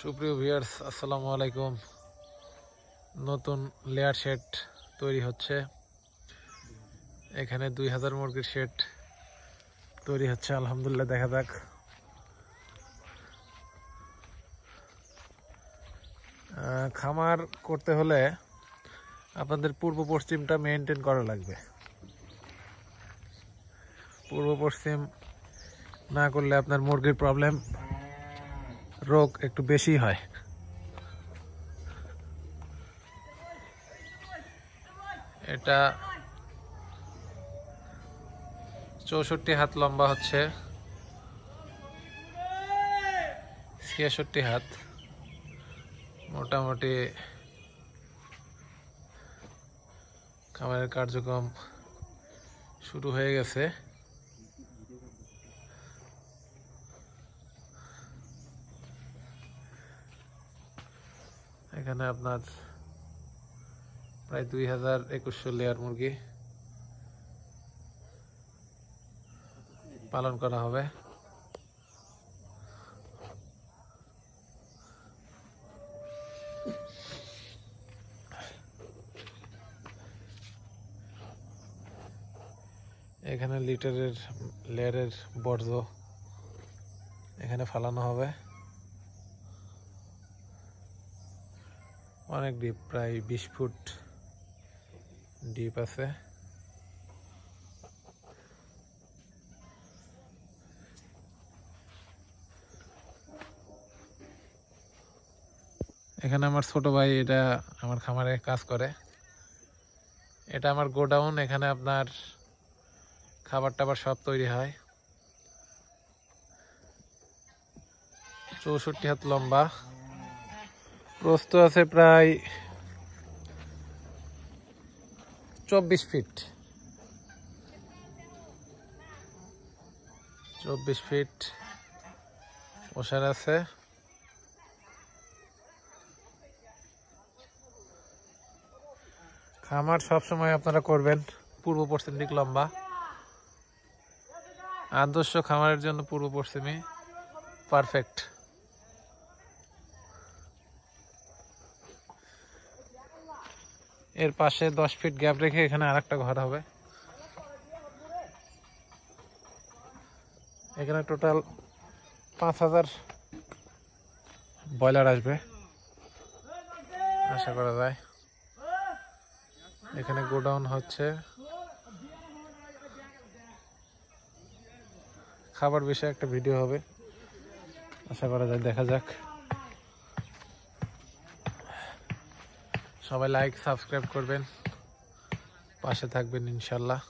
সুপ্রিয় ভিউয়ার্স, আসসালামু আলাইকুম। নতুন লেয়ার শেড তৈরি হচ্ছে। এখানে 2000 মুরগির শেড তৈরি হচ্ছে। আলহামদুলিল্লাহ, দেখা যাক। খামার করতে হলে আপনাদের পূর্ব পশ্চিমটা মেনটেন করা লাগবে। পূর্ব পশ্চিম না করলে আপনার মুরগির প্রবলেম, রোগ একটু বেশি হয়। এটা 64 হাত লম্বা হচ্ছে, 66 হাত। মোটামুটি খামারের কার্যক্রম শুরু হয়ে গেছে। এখানে আপনার প্রায় 2100 লেয়ার মুরগি পালন করা হবে। এখানে লিটারের লেয়ারের বর্জ্য এখানে ফালানো হবে। অনেক ডিপ, প্রায় 20 ফুট ডিপ আছে। এখানে আমার ছোট ভাই এটা আমার খামারে কাজ করে। এটা আমার গোডাউন। এখানে আপনার খাবার টাবার সব তৈরি হয়। 64 হাত লম্বা, প্রস্থ আছে প্রায় 24 ফিট। 24 ফিট ওসার আছে। খামার সবসময় আপনারা করবেন পূর্ব পশ্চিম দিক লম্বা। আদর্শ খামারের জন্য পূর্ব পশ্চিমই পারফেক্ট। এর পাশে 10 ফিট গ্যাপ রেখে এখানে আরেকটা ঘর হবে। এখানে টোটাল 5000 ব্রয়লার আসবে আশা করা যায়। এখানে গোডাউন হচ্ছে। খাবার বিষয়ে একটা ভিডিও হবে আশা করা যায়, দেখা যাক। সবাই লাইক সাবস্ক্রাইব করবেন, পাশে থাকবেন ইনশাল্লাহ।